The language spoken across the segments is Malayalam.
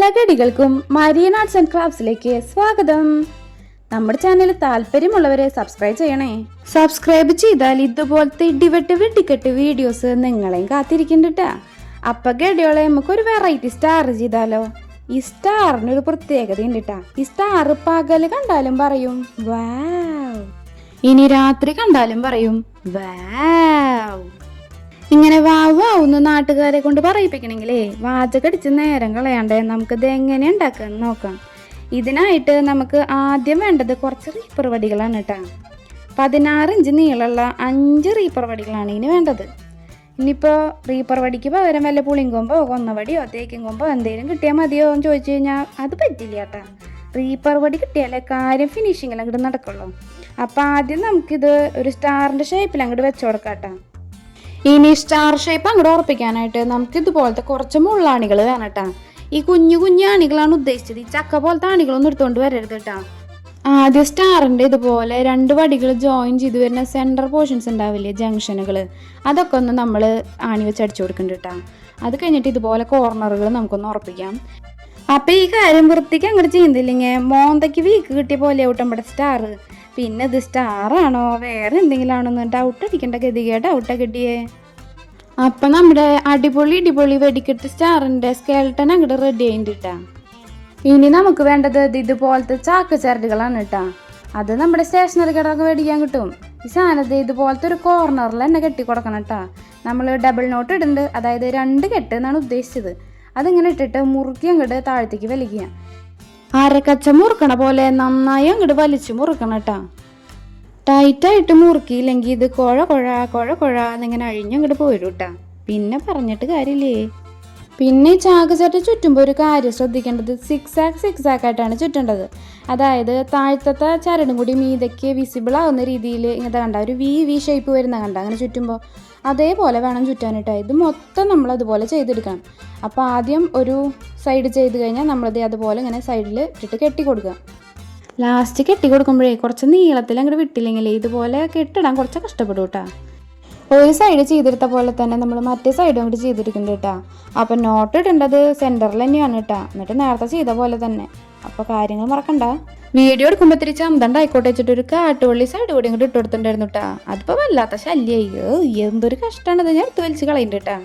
എല്ലാ ഗഡികൾക്കും മരിയൻ ആർട്സ് ആൻഡ് ക്രാഫ്റ്റ്സിലേക്ക് സ്വാഗതം. നമ്മുടെ ചാനൽ താല്പര്യമുള്ളവരെ സബ്സ്ക്രൈബ് ചെയ്യണേ. സബ്സ്ക്രൈബ് ചെയ്താൽ ഇതുപോലത്തെ ഇടിവെട്ട് വെട്ടിക്കെട്ട് വീഡിയോസ് നിങ്ങളെയും കാത്തിരിക്കുന്നുണ്ടാ. അപ്പൊ ഗഡിയോളെ നമുക്കൊരു വെറൈറ്റി സ്റ്റാർ ചെയ്താലോ. ഈ സ്റ്റാറിനൊരു പ്രത്യേകത ഉണ്ട്. ഈ സ്റ്റാർ പകല് കണ്ടാലും പറയും വാവ്, ഇനി രാത്രി കണ്ടാലും പറയും വാവ്. ഇങ്ങനെ വാവാവുന്ന നാട്ടുകാരെ കൊണ്ട് പറയിപ്പിക്കണമെങ്കിലേ വാചകടിച്ച് നേരം കളയാണ്ടേ നമുക്കിത് എങ്ങനെ ഉണ്ടാക്കാന്ന് നോക്കാം. ഇതിനായിട്ട് നമുക്ക് ആദ്യം വേണ്ടത് കുറച്ച് റീപ്പർ വടികളാണ് കേട്ടോ. 16 ഇഞ്ച് നീളമുള്ള 5 റീപ്പർ വടികളാണ് ഇതിന് വേണ്ടത്. ഇനിയിപ്പോൾ റീപ്പർ വടിക്ക് പകരം വല്ല പുളിങ്കൊമ്പോ കൊന്നവടിയോ തേക്കും കൊമ്പോ എന്തെങ്കിലും കിട്ടിയാൽ മതിയോ എന്ന് ചോദിച്ചു കഴിഞ്ഞാൽ അത് പറ്റില്ല കേട്ടോ. റീപ്പർ വടി കിട്ടിയാലേ കാര്യം ഫിനിഷിങ്ങിൽ അങ്ങോട്ട് നടക്കുള്ളൂ. അപ്പം ആദ്യം നമുക്കിത് ഒരു സ്റ്റാറിൻ്റെ ഷേപ്പിൽ അങ്ങോട്ട് വെച്ചു കൊടുക്കാം കേട്ടോ. ഇനി സ്റ്റാർ ഷേപ്പ് അങ്ങോട്ട് ഉറപ്പിക്കാനായിട്ട് നമുക്ക് ഇതുപോലത്തെ കുറച്ച് മുള്ളാണികൾ വേണം കേട്ടോ. ഈ കുഞ്ഞു കുഞ്ഞു ആണികളാണ് ഉദ്ദേശിച്ചത്. ഈ ചക്ക പോലത്തെ ആണികളൊന്നും എടുത്തുകൊണ്ട് വരരുത് കേട്ടോ. ആദ്യം സ്റ്റാറിൻ്റെ ഇതുപോലെ 2 വടികൾ ജോയിൻ ചെയ്ത് വരുന്ന സെൻറ്റർ പോർഷൻസ് ഉണ്ടാവില്ലേ, ജംഗ്ഷനുകൾ, അതൊക്കെ ഒന്ന് നമ്മൾ ആണി വെച്ച് അടിച്ചു കൊടുക്കുന്നുണ്ട് കേട്ടോ. അത് കഴിഞ്ഞിട്ട് ഇതുപോലെ കോർണറുകൾ നമുക്കൊന്ന് ഉറപ്പിക്കാം. അപ്പം ഈ കാര്യം വൃത്തിക്ക് അങ്ങോട്ട് ചെയ്യുന്നില്ലെങ്കിൽ മോന്തയ്ക്ക് വീക്ക് കിട്ടിയ പോലെ ആവട്ടെ നമ്മുടെ സ്റ്റാർ. പിന്നെ ഇത് സ്റ്റാറാണോ വേറെ എന്തെങ്കിലും ആണോന്ന് ഡൗട്ട് അടിക്കേണ്ട ഗതികേ ഡൗട്ട് കിട്ടിയേ. അപ്പം നമ്മുടെ അടിപൊളി വെടിക്കെട്ട് സ്റ്റാറിൻ്റെ സ്കെൽട്ടൻ അങ്ങോട്ട് റെഡി ആയിട്ടാ. ഇനി നമുക്ക് വേണ്ടത് ഇതുപോലത്തെ ചാക്ക് ചരടുകളാണ് കേട്ടോ. അത് നമ്മുടെ സ്റ്റേഷനറി കടയൊക്കെ മേടിക്കാൻ കിട്ടും. ഈ സാധനത്തെ ഇതുപോലത്തെ ഒരു കോർണറിൽ തന്നെ കെട്ടി കൊടുക്കണം കേട്ടോ. നമ്മൾ ഡബിൾ നോട്ട് ഇടുന്നുണ്ട്, അതായത് 2 കെട്ട് എന്നാണ് ഉദ്ദേശിച്ചത്. അതിങ്ങനെ ഇട്ടിട്ട് മുറുക്കി അങ്ങോട്ട് താഴത്തേക്ക് വലിക്കുക. അരക്കച്ച മുറുക്കണ പോലെ നന്നായി അങ്ങോട്ട് വലിച്ച് മുറുക്കണം കേട്ടോ. ടൈറ്റായിട്ട് മുറുക്കിയില്ലെങ്കിൽ ഇത് കുഴ എന്നിങ്ങനെ അഴിഞ്ഞങ്ങോട്ട് പോരും കേട്ടോ. പിന്നെ പറഞ്ഞിട്ട് കാര്യമില്ലേ. പിന്നെ ചാക്ക് ചട്ടി ചുറ്റുമ്പോൾ ഒരു കാര്യം ശ്രദ്ധിക്കേണ്ടത്, സിക്സ് ആക്കായിട്ടാണ് ചുറ്റേണ്ടത്. അതായത് താഴത്തെ ചരടും കൂടി മീതയ്ക്ക് വിസിബിൾ ആവുന്ന രീതിയിൽ ഇങ്ങനത്തെ കണ്ട ഒരു വി ഷേപ്പ് വരുന്ന കണ്ട അങ്ങനെ ചുറ്റുമ്പോൾ അതേപോലെ വേണം ചുറ്റാനിട്ടോ. ഇത് മൊത്തം നമ്മൾ അതുപോലെ ചെയ്തെടുക്കണം. അപ്പോൾ ആദ്യം ഒരു സൈഡ് ചെയ്ത് കഴിഞ്ഞാൽ നമ്മളത് അതുപോലെ ഇങ്ങനെ സൈഡിൽ ഇട്ടിട്ട് കെട്ടി കൊടുക്കുക. ലാസ്റ്റ് കെട്ടി കൊടുക്കുമ്പോഴേ കുറച്ച് നീളത്തിൽ അങ്ങോട്ട് വിട്ടില്ലെങ്കിൽ ഇതുപോലെ കെട്ടിടാൻ കുറച്ച് കഷ്ടപ്പെടും കേട്ടോ. ഒരു സൈഡ് ചെയ്തെടുത്ത പോലെ തന്നെ നമ്മൾ മറ്റേ സൈഡും അങ്ങോട്ട് ചെയ്തെടുക്കുന്നുണ്ട് കേട്ടോ. അപ്പം നോട്ട് ഇടേണ്ടത് സെൻറ്ററിൽ തന്നെയാണ് കേട്ടോ. എന്നിട്ട് നേരത്തെ ചെയ്ത പോലെ തന്നെ. അപ്പോൾ കാര്യങ്ങൾ മറക്കണ്ട. വീഡിയോ എടുക്കുമ്പോൾ ഇത്തിരി ചന്തണ്ടായിക്കോട്ടെ വെച്ചിട്ട് ഒരു കാട്ടുവള്ളി സൈഡ് കൂടി ഇങ്ങോട്ട് ഇട്ട് കൊടുത്തിട്ടുണ്ടായിരുന്നു കേട്ടോ. അതിപ്പോൾ വല്ലാത്ത ശല്യമായി, എന്തൊരു കഷ്ടമാണത്, ഞാൻ എടുത്ത് വലിച്ച് കളയുന്നുണ്ട് കേട്ടോ.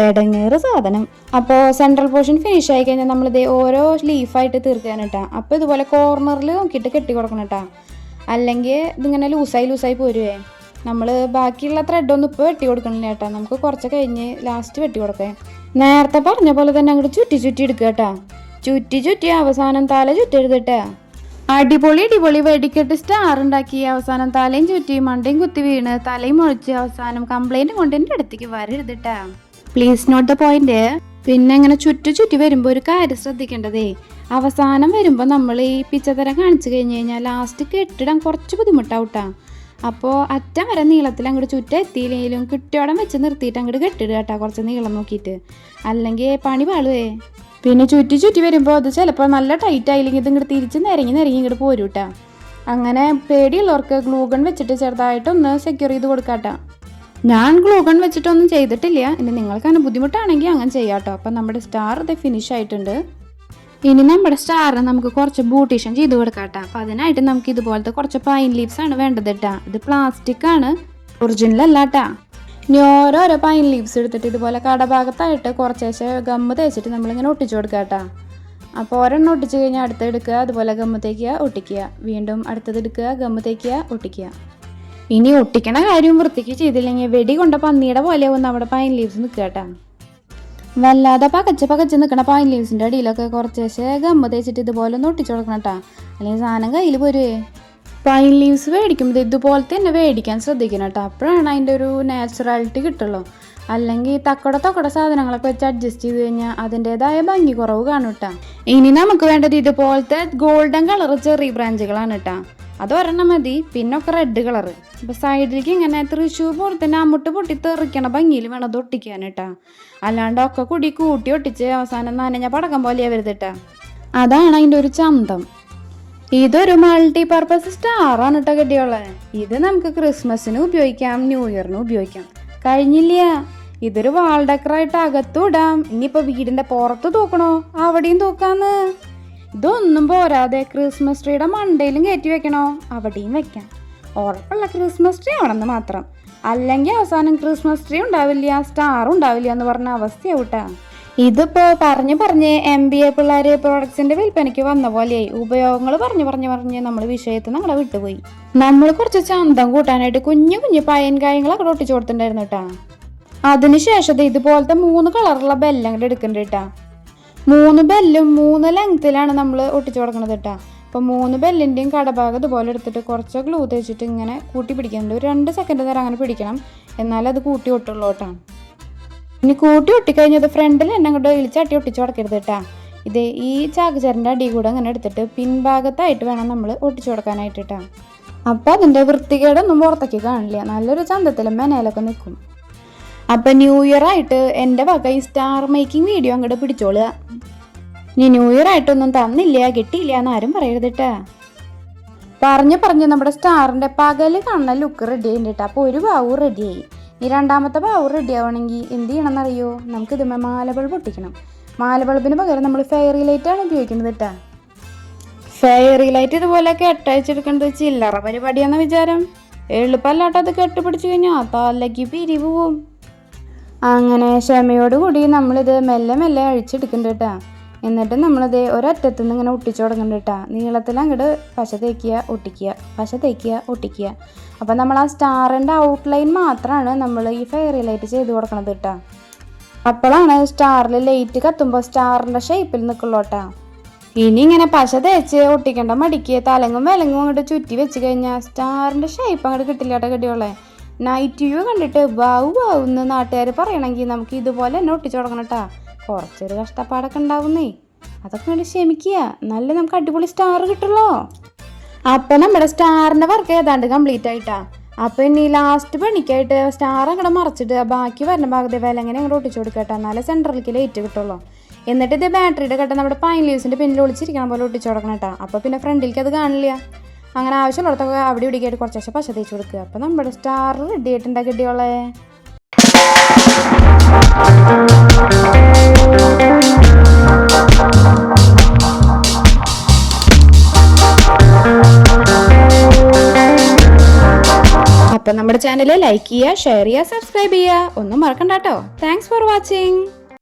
എടങ്ങേറ് സാധനം. അപ്പോൾ സെൻട്രൽ പോർഷൻ ഫിനിഷ് ആയി കഴിഞ്ഞാൽ നമ്മളിത് ഓരോ ലീഫായിട്ട് തീർക്കാണ് കേട്ടോ. അപ്പോൾ ഇതുപോലെ കോർണറിൽ നോക്കിയിട്ട് കെട്ടി കൊടുക്കണം കേട്ടോ. അല്ലെങ്കിൽ ഇതിങ്ങനെ ലൂസായി പോരുവേ. നമ്മൾ ബാക്കിയുള്ള ത്രെഡൊന്നും ഇപ്പോൾ വെട്ടി കൊടുക്കണില്ല കേട്ടോ. നമുക്ക് കുറച്ച് കഴിഞ്ഞ് ലാസ്റ്റ് വെട്ടി കൊടുക്കേ. നേരത്തെ പറഞ്ഞ പോലെ തന്നെ അങ്ങോട്ട് ചുറ്റി എടുക്കുക കേട്ടോ. ചുറ്റി അവസാനം തല ചുറ്റരുത് കേട്ടോ. അടിപൊളി വെടിക്കെട്ട് സ്റ്റാർ ഉണ്ടാക്കി അവസാനം തലയും ചുറ്റി മണ്ടയും കുത്തി വീണ് തലയും മുഴിച്ച് അവസാനം കംപ്ലൈൻറ്റ് കൊണ്ട് എൻ്റെ അടുത്തേക്ക് വരരുത് കേട്ടോ. Please note the point. പിന്നെ ഇങ്ങനെ ചുറ്റി വരുമ്പോൾ ഒരു കാര്യം ശ്രദ്ധിക്കേണ്ടതേ, അവസാനം വരുമ്പോൾ നമ്മൾ ഈ പിച്ചത്തരം കാണിച്ചു കഴിഞ്ഞ് കഴിഞ്ഞാൽ ലാസ്റ്റ് കെട്ടിടാൻ കുറച്ച് ബുദ്ധിമുട്ടാവട്ടാ. അപ്പോൾ അറ്റം വരെ നീളത്തിൽ അങ്ങോട്ട് ചുറ്റ എത്തിയില്ലെങ്കിലും കിട്ടിയോടം വെച്ച് നിർത്തിയിട്ട് അങ്ങോട്ട് കെട്ടിടുക കേട്ടോ, കുറച്ച് നീളം നോക്കിയിട്ട്. അല്ലെങ്കിൽ പണി പാളുവേ. പിന്നെ ചുറ്റി വരുമ്പോൾ അത് ചിലപ്പോൾ നല്ല ടൈറ്റ് ആയില്ലെങ്കിൽ ഇത് ഇങ്ങോട്ട് തിരിച്ച് നിരങ്ങി ഇങ്ങോട്ട് പോരും കേട്ടോ. അങ്ങനെ പേടിയുള്ളവർക്ക് ഗ്ലൂഗൺ വെച്ചിട്ട് ചെറുതായിട്ടൊന്ന് സെക്യൂർ ചെയ്ത് കൊടുക്കാട്ടോ. ഞാൻ ഗ്ലൂഗൺ വെച്ചിട്ടൊന്നും ചെയ്തിട്ടില്ല. ഇനി നിങ്ങൾക്ക് അങ്ങനെ ബുദ്ധിമുട്ടാണെങ്കിൽ അങ്ങനെ ചെയ്യാം കേട്ടോ. അപ്പം നമ്മുടെ സ്റ്റാർ ഇത് ഫിനിഷ് ആയിട്ടുണ്ട്. ഇനി നമ്മുടെ സ്റ്റാറിന് നമുക്ക് കുറച്ച് ബ്യൂട്ടീഷൻ ചെയ്ത് കൊടുക്കാം കേട്ടോ. അപ്പം അതിനായിട്ട് നമുക്ക് ഇതുപോലത്തെ കുറച്ച് പൈൻ ലീവ്സ് ആണ് വേണ്ടത് കേട്ടോ. ഇത് പ്ലാസ്റ്റിക് ആണ്, ഒറിജിനൽ അല്ല കേട്ടോ. ഇനി ഓരോരോ പൈൻ ലീവ്സ് എടുത്തിട്ട് ഇതുപോലെ കടഭാഗത്തായിട്ട് കുറച്ചേശ്ശെ ഗമ്മ് തേച്ചിട്ട് നമ്മളിങ്ങനെ ഒട്ടിച്ചു കൊടുക്കുക കേട്ടോ. അപ്പോൾ ഒരെണ്ണം ഒട്ടിച്ച് കഴിഞ്ഞാൽ അടുത്ത് എടുക്കുക, അതുപോലെ ഗമ്മ് തേക്കുക, ഒട്ടിക്കുക, വീണ്ടും അടുത്തത് എടുക്കുക, ഗമ്മ് തേക്കുക, ഒട്ടിക്കുക. ഇനി ഒട്ടിക്കണ കാര്യം വൃത്തിക്ക് ചെയ്തില്ലെങ്കിൽ വെടി കൊണ്ട പന്നിയുടെ പോലെയാവും നമ്മുടെ പൈൻ ലീവ്സ് നിൽക്കുക കേട്ടോ. വല്ലാതെ പകച്ച് നിൽക്കണ പൈൻ ലീവ്സിൻ്റെ അടിയിലൊക്കെ കുറച്ചേശ്ശെ ഗമ്മ് തേച്ചിട്ട് ഇതുപോലെ ഒന്ന് ഒട്ടിച്ചു കൊടുക്കണം കേട്ടോ. അല്ലെങ്കിൽ സാധനം കയ്യിൽ പോരുവേ. പൈൻ ലീവ്സ് മേടിക്കുമ്പോൾ ഇതുപോലത്തെ തന്നെ മേടിക്കാൻ ശ്രദ്ധിക്കണം കേട്ടോ. അപ്പോഴാണ് അതിൻ്റെ ഒരു നാച്ചുറാലിറ്റി കിട്ടുള്ളൂ. അല്ലെങ്കിൽ തക്കട സാധനങ്ങളൊക്കെ വെച്ച് അഡ്ജസ്റ്റ് ചെയ്ത് കഴിഞ്ഞാൽ അതിൻ്റെതായ ഭംഗി കുറവ് കാണും കേട്ടോ. ഇനി നമുക്ക് വേണ്ടത് ഇതുപോലത്തെ ഗോൾഡൻ കളർ ചെറിയ ബ്രാഞ്ചുകളാണ് കേട്ടോ. അതൊരെണ്ണം മതി. പിന്നെ ഒക്കെ റെഡ് കളറ്. അപ്പോൾ സൈഡിലേക്ക് ഇങ്ങനെ തൃശ്ശൂർ പോലെ തന്നെ അമ്മുട്ട് പൊട്ടി തെറിക്കണ ഭംഗിയിൽ വേണം അത് ഒട്ടിക്കാൻ കേട്ടോ. അല്ലാണ്ട് ഒക്കെ കൂട്ടി ഒട്ടിച്ച് അവസാനം നനഞ്ഞ പടക്കം പോലെയാ വരുത് കേട്ടോ. അതാണ് അതിൻ്റെ ഒരു ചന്തം. ഇതൊരു മൾട്ടി പർപ്പസ് സ്റ്റാറാണ് കേട്ടോ കെട്ടിയോളെ. ഇത് നമുക്ക് ക്രിസ്മസിന് ഉപയോഗിക്കാം, ന്യൂ ഇയറിന് ഉപയോഗിക്കാം. കഴിഞ്ഞില്ല, ഇതൊരു വാൾ ഡെക്കറായിട്ട് അകത്തും ഇടാം. ഇനിയിപ്പോ വീടിന്റെ പുറത്ത് തൂക്കണോ അവിടെയും തൂക്കാന്ന്. ഇതൊന്നും പോരാതെ ക്രിസ്മസ് ട്രീയുടെ മണ്ടയിലും കയറ്റി വെക്കണോ അവിടെയും വെക്കാം. ഉറപ്പുള്ള ക്രിസ്മസ് ട്രീ ആണെന്ന് മാത്രം. അല്ലെങ്കിൽ അവസാനം ക്രിസ്മസ് ട്രീ ഉണ്ടാവില്ല, സ്റ്റാർ ഉണ്ടാവില്ല എന്ന് പറഞ്ഞ അവസ്ഥയാവൂട്ടാ. ഇതിപ്പോ പറഞ്ഞ് MBA പിള്ളേര് പ്രോഡക്ട്സിന്റെ വിൽപ്പനയ്ക്ക് വന്ന പോലെയായി. ഉപയോഗങ്ങൾ പറഞ്ഞ് നമ്മൾ വിഷയത്തിൽ നിന്ന് അങ്ങടെ വിട്ടുപോയി. നമ്മൾ കുറച്ച് ചന്തം കൂട്ടാനായിട്ട് കുഞ്ഞു പയൻ കായങ്ങളൊക്കെ ഒട്ടിച്ചു കൊടുത്തിട്ടുണ്ടായിരുന്നു കേട്ടാ. അതിനുശേഷം ഇതുപോലത്തെ 3 കളറുള്ള ബെല്ലും കൂടെ എടുക്കണ്ട കേട്ടാ. 3 ബെല്ലും 3 ലെങ്ത്തിലാണ് നമ്മൾ ഒട്ടിച്ചു കൊടുക്കണത് കേട്ടാ. അപ്പോൾ 3 ബെല്ലിൻ്റെയും കടഭാഗം ഇതുപോലെ എടുത്തിട്ട് കുറച്ച് ഗ്ലൂ തേച്ചിട്ട് ഇങ്ങനെ കൂട്ടി പിടിക്കുന്നുണ്ട്. ഒരു 2 സെക്കൻഡ് നേരം അങ്ങനെ പിടിക്കണം, എന്നാലും അത് കൂട്ടി ഒട്ടുള്ളൂ കേട്ടോ. ഇനി കൂട്ടി ഒട്ടിക്കഴിഞ്ഞത് ഫ്രണ്ടിൽ എന്നെ കൊണ്ട് ഇളിച്ചാട്ടി ഒട്ടിച്ച് കൊടുക്കരുത് കേട്ടാ. ഇത് ഈ ചാക്കുചരൻ്റെ അടി കൂടെ അങ്ങനെ എടുത്തിട്ട് പിൻഭാഗത്തായിട്ട് വേണം നമ്മൾ ഒട്ടിച്ചു കൊടുക്കാനായിട്ട് കേട്ടാ. അപ്പം അതിൻ്റെ വൃത്തികേടൊന്നും പുറത്തേക്ക് കാണില്ല, നല്ലൊരു ചന്തത്തിലും മെനയിലൊക്കെ നിൽക്കും. അപ്പം ന്യൂ ഇയർ ആയിട്ട് എൻ്റെ വക ഈ സ്റ്റാർ മേക്കിംഗ് വീഡിയോ അങ്ങോട്ട് പിടിച്ചോളുക. ഇനി ന്യൂ ഇയർ ആയിട്ടൊന്നും തന്നില്ല കിട്ടിയില്ല എന്ന് ആരും പറയരുത് കേട്ടാ. പറഞ്ഞ് നമ്മുടെ സ്റ്റാറിൻ്റെ പകല് കാണുന്ന ലുക്ക് റെഡി ആയിട്ടാ. അപ്പോൾ ഒരു ബാവു റെഡിയായി. ഈ രണ്ടാമത്തെ ബാവു റെഡി ആവണമെങ്കിൽ എന്ത് ചെയ്യണമെന്നറിയോ? നമുക്ക് ഇതുമ്മേ മാല ബൾബ് ഒട്ടിക്കണം. മാല ബൾബിന് പകരം നമ്മൾ ഫെയറി ലൈറ്റാണ് ഉപയോഗിക്കുന്നത് കേട്ടാ. ഫെയറി ലൈറ്റ് ഇതുപോലെ കെട്ടയച്ചെടുക്കേണ്ടത് ചില്ലറ പരിപാടിയാണെന്ന വിചാരം. എളുപ്പമല്ലാട്ടോ അത് കെട്ടിപ്പിടിച്ചു കഴിഞ്ഞാൽ തലയ്ക്ക് പിരിവ് പോവും. അങ്ങനെ ക്ഷമയോടുകൂടി നമ്മളിത് മെല്ലെ അഴിച്ചെടുക്കുന്നുണ്ട് കേട്ടാ. എന്നിട്ട് നമ്മളത് ഒരറ്റത്തു നിന്ന് ഇങ്ങനെ ഒട്ടിച്ചു തുടങ്ങുന്നുണ്ട് കേട്ടാ. നീളത്തിൽ അങ്ങോട്ട് പശ തേക്കുക ഒട്ടിക്കുക. അപ്പം നമ്മൾ ആ സ്റ്റാറിൻ്റെ ഔട്ട്ലൈൻ മാത്രമാണ് നമ്മൾ ഈ ഫെയറി ലൈറ്റ് ചെയ്ത് കൊടുക്കണത് കേട്ടാ. അപ്പോഴാണ് സ്റ്റാറിൽ ലൈറ്റ് കത്തുമ്പോൾ സ്റ്റാറിൻ്റെ ഷേപ്പിൽ നിൽക്കുള്ളൂ കേട്ടാ. ഇനി ഇങ്ങനെ പശ തേച്ച് ഒട്ടിക്കേണ്ട മടിക്ക് തലങ്ങും വിലങ്ങും അങ്ങോട്ട് ചുറ്റി വെച്ച് കഴിഞ്ഞാൽ സ്റ്റാറിൻ്റെ ഷേപ്പ് അങ്ങോട്ട് കിട്ടില്ല കേട്ടോ. കെട്ടിയോളെ നൈറ്റ് വ്യൂ കണ്ടിട്ട് വാവുന്ന് നാട്ടുകാർ പറയണമെങ്കിൽ നമുക്ക് ഇതുപോലെ തന്നെ ഒട്ടിച്ചു കൊടുക്കണം കേട്ടാ. കുറച്ചൊരു കഷ്ടപ്പാടൊക്കെ ഉണ്ടാവുന്നേ, അതൊക്കെ വേണ്ടി ക്ഷമിക്കുക, നല്ല നമുക്ക് അടിപൊളി സ്റ്റാർ കിട്ടുള്ളൂ. അപ്പം നമ്മുടെ സ്റ്റാറിൻ്റെ വർക്ക് ഏതാണ്ട് കംപ്ലീറ്റ് ആയിട്ടാ. അപ്പം ഇനി ലാസ്റ്റ് പണിക്കായിട്ട് സ്റ്റാർ അങ്ങോട്ട് മറച്ചിട്ട് ബാക്കി വരുന്ന ഭാഗത്തെ വിലങ്ങനെ അങ്ങോട്ട് ഒട്ടിച്ചു കൊടുക്കട്ടെ, എന്നാലേ സെൻട്രലിലേക്ക് ലൈറ്റ് കിട്ടുള്ളൂ. എന്നിട്ട് ഇത് ബാറ്ററിയുടെ കട്ട നമ്മുടെ പൈൻ ലീവ്സിൻ്റെ പിന്നിൽ ഒളിച്ചിരിക്കണം പോലെ ഒട്ടിച്ചു കൊടുക്കണം കേട്ടോ. അപ്പോൾ പിന്നെ ഫ്രണ്ടിലേക്ക് അത് കാണില്ല. അങ്ങനെ ആവശ്യമുള്ളിടത്തൊക്കെ അവിടെ ഇടിക്കായിട്ട് കുറച്ച് പശ തേച്ച് കൊടുക്കുക. അപ്പം നമ്മുടെ സ്റ്റാർ റെഡി ആയിട്ടുണ്ടാ കിട്ടിയോളെ. അപ്പം നമ്മുടെ ചാനൽ ലൈക്ക് ചെയ്യുക, ഷെയർ ചെയ്യുക, സബ്സ്ക്രൈബ് ചെയ്യുക ഒന്നും മറക്കണ്ട കേട്ടോ. Thanks for watching.